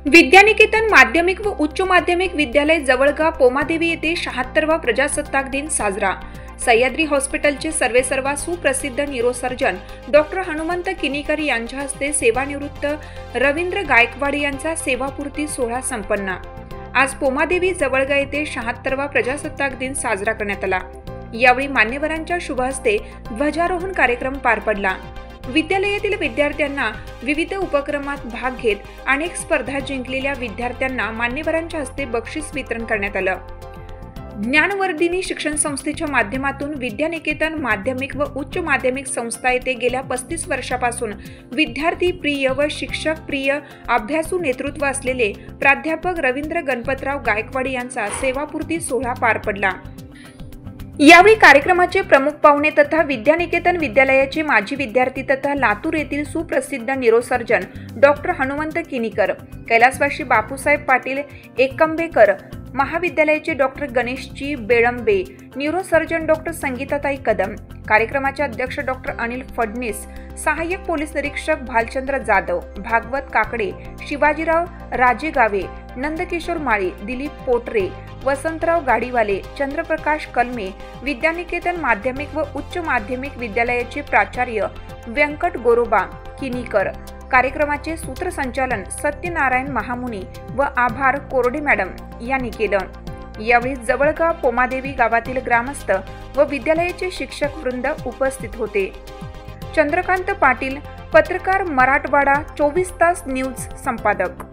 विद्यानिकेतन माध्यमिक व उच्च माध्यमिक विद्यालय जवळगा पोमादेवी येथे 76वा प्रजासत्ताक दिन साजरा। सह्याद्री हॉस्पिटलचे सर्वेसर्वा सुप्रसिद्ध न्यूरोसर्जन डॉक्टर हनुमंत किनीकर यांच्या हस्ते सेवानिवृत्त रवींद्र गायकवाड यांचा सेवापूर्ती सोहळा संपन्न। आज पोमादेवी जवळगा येथे 76वा प्रजासत्ताक दिन साजरा करण्यात आला। यावेळी मान्यवरांच्या शुभ हस्ते ध्वजारोहण कार्यक्रम पार पडला। विद्यालयातील विद्यार्थ्यांना विविध उपक्रमात भाग घेत अनेक स्पर्धा जिंकलेल्या विद्यार्थ्यांना मान्यवरांच्या हस्ते बक्षीस वितरण करण्यात आलं। ज्ञानवर्धिनी शिक्षण संस्थेच्या माध्यमातून विद्यानिकेतन माध्यमिक व उच्च माध्यमिक संस्था येथे गेल्या 35 वर्षापासून विद्यार्थी प्रिय व शिक्षक प्रिय अभ्यासू नेतृत्व असलेले प्राध्यापक रवींद्र गणपतराव गायकवाड यांचा सेवापूर्ती सोहळा पार पडला। यावेळी कार्यक्रमाचे प्रमुख पाहुणे तथा विद्यानिकेतन विद्यालयाचे माजी विद्यार्थी तथा लातूर येथील सुप्रसिद्ध न्यूरोसर्जन डॉक्टर हनुमंत किनीकर, कैलासवासी बापूसाहेब पाटील एकंबेकर, महाविद्यालयाचे डॉक्टर गणेशजी बेळंबे, न्यूरोसर्जन डॉक्टर संगीताताई कदम, कार्यक्रमाचे अध्यक्ष डॉक्टर अनिल फडणीस, सहाय्यक पोलीस निरीक्षक भालचंद्र जाधव, भागवत काकडे, शिवाजीराव राजेगावे, नंदकिशोर माळी, दिलीप पोटरे, वसंतराव गाडीवाले, चंद्रप्रकाश कलमे, विद्यानिकेतन माध्यमिक व उच्च माध्यमिक विद्यालयाचे प्राचार्य व्यंकट गोरोबा किनीकर, कार्यक्रमाचे सूत्रसंचालन सत्यनारायण महामुनी व आभार कोरडे मॅडम यांनी केलं। यावेळी जवळगा पोमादेवी गावातील ग्रामस्थ व विद्यालयाचे शिक्षक वृंद उपस्थित होते। चंद्रकांत पाटील, पत्रकार, मराठवाडा 24 तास न्यूज संपादक।